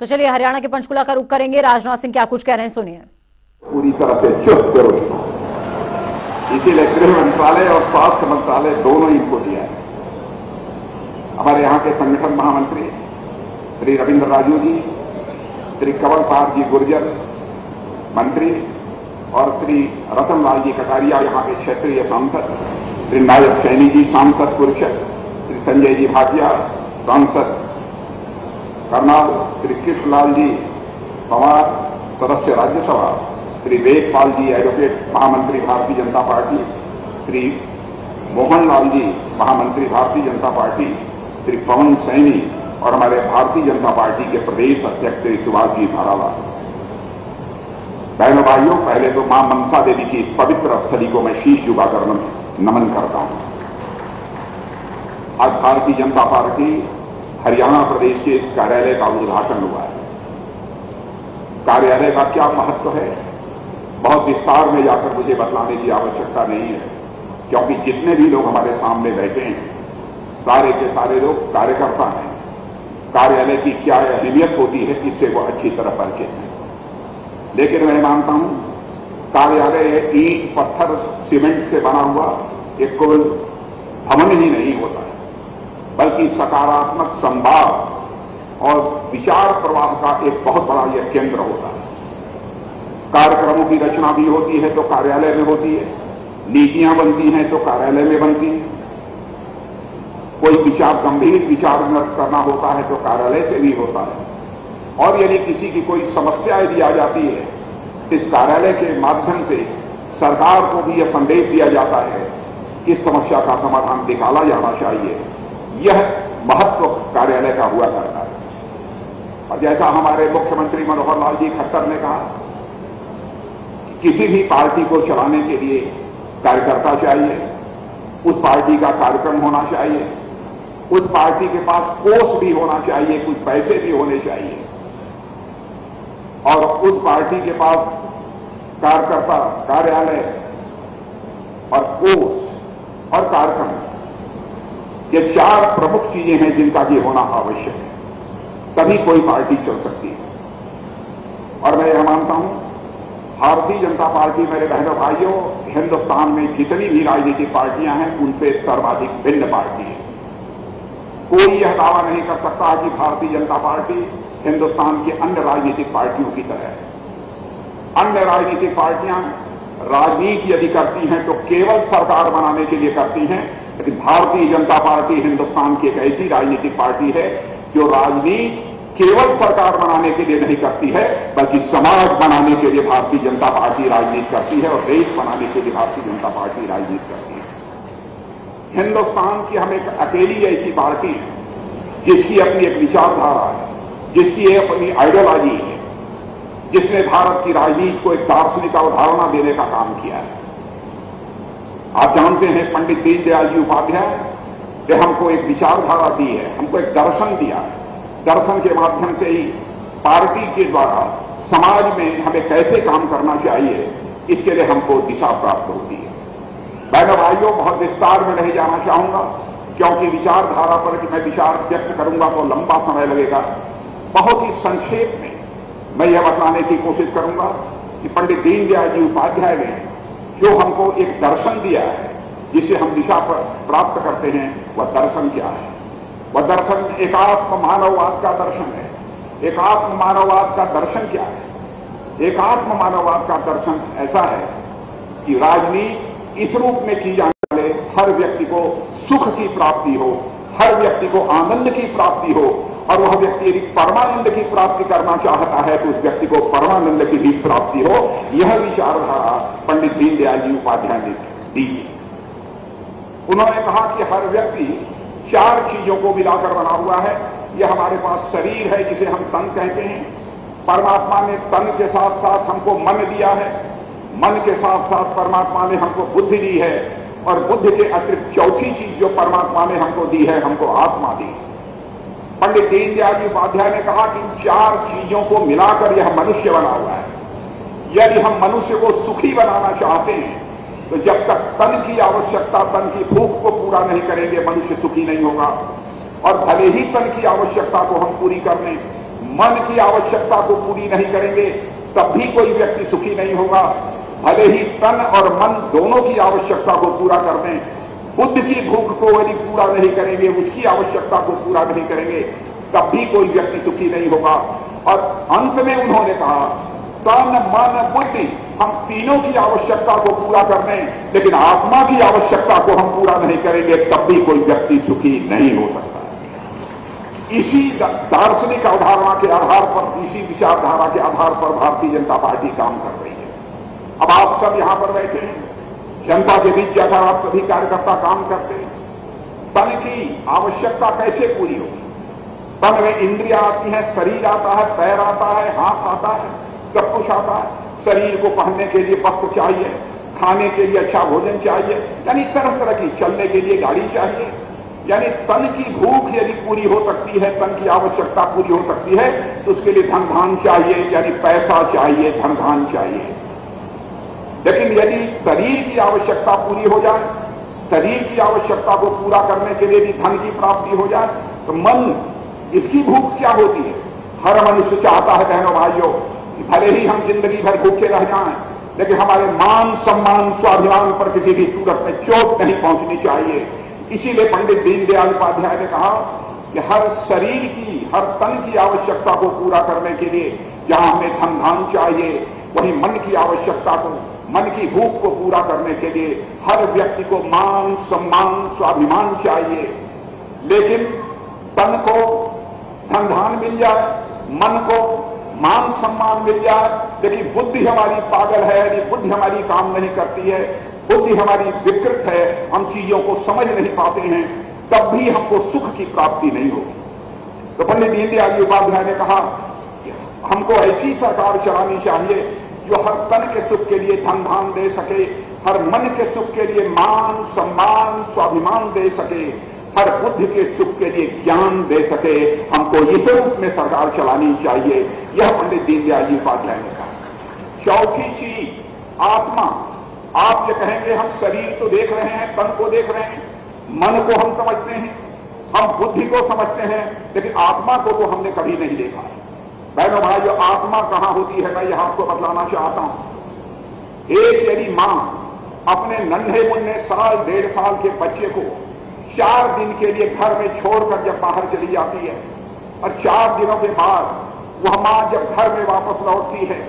तो चलिए हरियाणा के पंचकुला का रुख करेंगे। राजनाथ सिंह क्या कुछ कह रहे हैं, सुनिए। पूरी तरह से चुस्त दुरुस्त, इसीलिए गृह मंत्रालय और स्वास्थ्य मंत्रालय दोनों इनको दिया है। हमारे यहाँ के संगठन महामंत्री श्री रविंद्र राजू जी, श्री कंवर पाल जी गुर्जर मंत्री और श्री रतन लाल जी कटारिया यहाँ के क्षेत्रीय सांसद, श्री नायक सैनी जी सांसद पुरुषद, श्री संजय जी भाटिया सांसद करनाल, श्री कृष्णलाल जी पवार सदस्य राज्यसभा, श्री वेदपाल जी एडवोकेट महामंत्री भारतीय जनता पार्टी, श्री मोहन लाल जी महामंत्री भारतीय जनता पार्टी, श्री पवन सैनी और हमारे भारतीय जनता पार्टी के प्रदेश अध्यक्ष श्री सुभाष जी भाराला। बहनों भाइयों, पहले तो मां मनसा देवी की इस पवित्र स्थली को मैं शीश झुकाकर नमन करता हूं। आज भारतीय जनता पार्टी हरियाणा प्रदेश के इस कार्यालय का उद्घाटन हुआ है। कार्यालय का क्या महत्व है, बहुत विस्तार में जाकर मुझे बतलाने की आवश्यकता नहीं है, क्योंकि जितने भी लोग हमारे सामने बैठे हैं सारे के सारे लोग कार्यकर्ता हैं। कार्यालय की क्या अहमियत होती है इससे वो अच्छी तरह परिचित हैं। लेकिन मैं मानता हूं कार्यालय ईंट पत्थर सीमेंट से बना हुआ एक केवल भवन ही नहीं होता है, बल्कि सकारात्मक संवाद और विचार प्रवाह का एक बहुत बड़ा यह केंद्र होता है। कार्यक्रमों की रचना भी होती है तो कार्यालय में होती है, नीतियां बनती हैं तो कार्यालय में बनती हैं, कोई विचार गंभीर विचार विमर्श करना होता है तो कार्यालय से भी होता है, और यदि किसी की कोई समस्या यदि आ जाती है इस कार्यालय के माध्यम से सरकार को भी यह संदेश दिया जाता है कि इस समस्या का समाधान निकाला जाना चाहिए। यह महत्व कार्यालय का हुआ करता है। और जैसा हमारे मुख्यमंत्री मनोहर लाल जी खट्टर ने कहा, किसी भी पार्टी को चलाने के लिए कार्यकर्ता चाहिए, उस पार्टी का कार्यक्रम होना चाहिए, उस पार्टी के पास कोष भी होना चाहिए, कुछ पैसे भी होने चाहिए, और उस पार्टी के पास कार्यकर्ता, कार्यालय और कोष और कार्यक्रम, ये चार प्रमुख चीजें हैं जिनका ये होना आवश्यक है, तभी कोई पार्टी चल सकती है। और मैं यह मानता हूं भारतीय जनता पार्टी, मेरे बहनों भाइयों, हिंदुस्तान में जितनी भी राजनीतिक पार्टियां हैं उनसे सर्वाधिक भिन्न पार्टी है। कोई यह दावा नहीं कर सकता कि भारतीय जनता पार्टी हिंदुस्तान की अन्य राजनीतिक पार्टियों की तरह है। अन्य राजनीतिक पार्टियां राजनीति यदि करती हैं तो केवल सरकार बनाने के लिए करती हैं, लेकिन भारतीय जनता पार्टी हिंदुस्तान की एक ऐसी राजनीतिक पार्टी है जो राजनीति केवल सरकार बनाने के लिए नहीं करती है, बल्कि समाज बनाने के लिए भारतीय जनता पार्टी राजनीति करती है, और देश बनाने के लिए भारतीय जनता पार्टी राजनीति करती है। हिंदुस्तान की हम एक अकेली ऐसी पार्टी है जिसकी अपनी एक विचारधारा है, जिसकी अपनी आइडियोलॉजी है, जिसने भारत की राजनीति को एक दार्शनिक अवधारणा देने का काम किया है। आप जानते हैं पंडित दीनदयाल जी उपाध्याय ने हमको एक विचारधारा दी है, हमको एक दर्शन दिया है। दर्शन के माध्यम से ही पार्टी के द्वारा समाज में हमें कैसे काम करना चाहिए, इसके लिए हमको दिशा प्राप्त होती है। बहनों भाइयों, बहुत विस्तार में नहीं जाना चाहूंगा, क्योंकि विचारधारा पर मैं विचार व्यक्त करूंगा तो लंबा समय लगेगा। बहुत ही संक्षेप में मैं यह बताने की कोशिश करूंगा कि पंडित दीनदयाल जी उपाध्याय ने जो हमको एक दर्शन दिया है जिसे हम दिशा प्राप्त करते हैं, वह दर्शन क्या है? वह दर्शन एकात्म मानववाद का दर्शन है। एकात्म मानववाद का दर्शन क्या है? एकात्म मानववाद का दर्शन ऐसा है कि राजनीति इस रूप में की जाने वाले हर व्यक्ति को सुख की प्राप्ति हो, हर व्यक्ति को आनंद की प्राप्ति हो, और वह व्यक्ति यदि परमानंद की प्राप्ति करना चाहता है तो उस व्यक्ति को परमानंद की भी प्राप्ति हो। यह विचारधारा पंडित दीनदयाल जी उपाध्याय ने दी। उन्होंने कहा कि हर व्यक्ति चार चीजों को मिलाकर बना हुआ है। यह हमारे पास शरीर है जिसे हम तन कहते हैं। परमात्मा ने तन के साथ साथ हमको मन दिया है, मन के साथ साथ परमात्मा ने हमको बुद्धि दी है, और बुद्धि के अतिरिक्त चौथी चीज जो परमात्मा ने हमको दी है, हमको आत्मा दी। पंडित दीनदयाल जी उपाध्याय ने कहा कि इन चार चीजों को मिलाकर यह मनुष्य बना हुआ है। यदि हम मनुष्य को सुखी बनाना चाहते हैं तो जब तक तन की आवश्यकता, तन की भूख को पूरा नहीं करेंगे, मनुष्य सुखी नहीं होगा। और भले ही तन की आवश्यकता को हम पूरी कर लें, मन की आवश्यकता को पूरी नहीं करेंगे तब भी कोई व्यक्ति सुखी नहीं होगा। भले ही तन और मन दोनों की आवश्यकता को पूरा कर दें, बुद्ध की भूख को यदि पूरा नहीं करेंगे, उसकी आवश्यकता को पूरा नहीं करेंगे, तब भी कोई व्यक्ति सुखी नहीं होगा। और अंत में उन्होंने कहा तन मन बुद्धि हम तीनों की आवश्यकता को पूरा कर दें, लेकिन आत्मा की आवश्यकता को हम पूरा नहीं करेंगे तब भी कोई व्यक्ति सुखी नहीं हो सकता। इसी दार्शनिक अवधारणा के आधार पर, इसी विचारधारा के आधार पर भारतीय जनता पार्टी काम कर रही है। अब आप सब यहां पर बैठे हैं, जनता के बीच जाकर आप सभी कार्यकर्ता काम करते हैं। तन की आवश्यकता कैसे पूरी होगी? तन में इंद्रियां आती हैं, शरीर आता है, पैर आता है, हाथ आता है, सब कुछ आता है। शरीर को पहनने के लिए वस्त्र चाहिए, खाने के लिए अच्छा भोजन चाहिए, यानी तरह तरह की, चलने के लिए गाड़ी चाहिए। यानी तन की भूख यदि पूरी हो सकती है, तन की आवश्यकता पूरी हो सकती है, तो उसके लिए धन धान चाहिए, यानी पैसा चाहिए, धन धान चाहिए। लेकिन यदि शरीर की आवश्यकता पूरी हो जाए, शरीर की आवश्यकता को पूरा करने के लिए भी धन की प्राप्ति हो जाए, तो मन, इसकी भूख क्या होती है? हर मनुष्य चाहता है बहनों भाइयों कि भले ही हम जिंदगी भर भूखे रह जाएं, लेकिन हमारे मान सम्मान स्वाभिमान पर किसी भी सूरत में चोट नहीं पहुंचनी चाहिए। इसीलिए पंडित दीनदयाल उपाध्याय ने कहा कि हर शरीर की, हर तन की आवश्यकता को पूरा करने के लिए जहां हमें धन धान चाहिए, वहीं मन की आवश्यकता को, मन की भूख को पूरा करने के लिए हर व्यक्ति को मान सम्मान स्वाभिमान चाहिए। लेकिन तन को धन धान मिल जाए, मन को मान सम्मान मिल जाए, यदि बुद्धि हमारी पागल है, यदि बुद्धि हमारी काम नहीं करती है, बुद्धि हमारी विकृत है, हम चीजों को समझ नहीं पाते हैं, तब भी हमको सुख की प्राप्ति नहीं होगी। तो पंडित दीनदयाल उपाध्याय ने कहा कि हमको ऐसी सरकार चलानी चाहिए जो हर तन के सुख के लिए धन धान दे सके, हर मन के सुख के लिए मान सम्मान स्वाभिमान दे सके, हर बुद्धि के सुख के लिए ज्ञान दे सके। हमको इस रूप में सरकार चलानी चाहिए, यह पंडित दीनदयाल उपाध्याय ने कहा। चौथी चीज आत्मा। आप ये कहेंगे हम शरीर तो देख रहे हैं, तन को देख रहे हैं, मन को हम समझते हैं, हम बुद्धि को समझते हैं, लेकिन आत्मा को तो हमने कभी नहीं देखा। बहनों भाइयों, आत्मा कहां होती है मैं यह आपको बतलाना चाहता हूं। एक यदि मां अपने नन्हे मुन्ने साल 1.5 साल के बच्चे को 4 दिन के लिए घर में छोड़कर जब बाहर चली जाती है और 4 दिनों के बाद वह मां जब घर में वापस लौटती है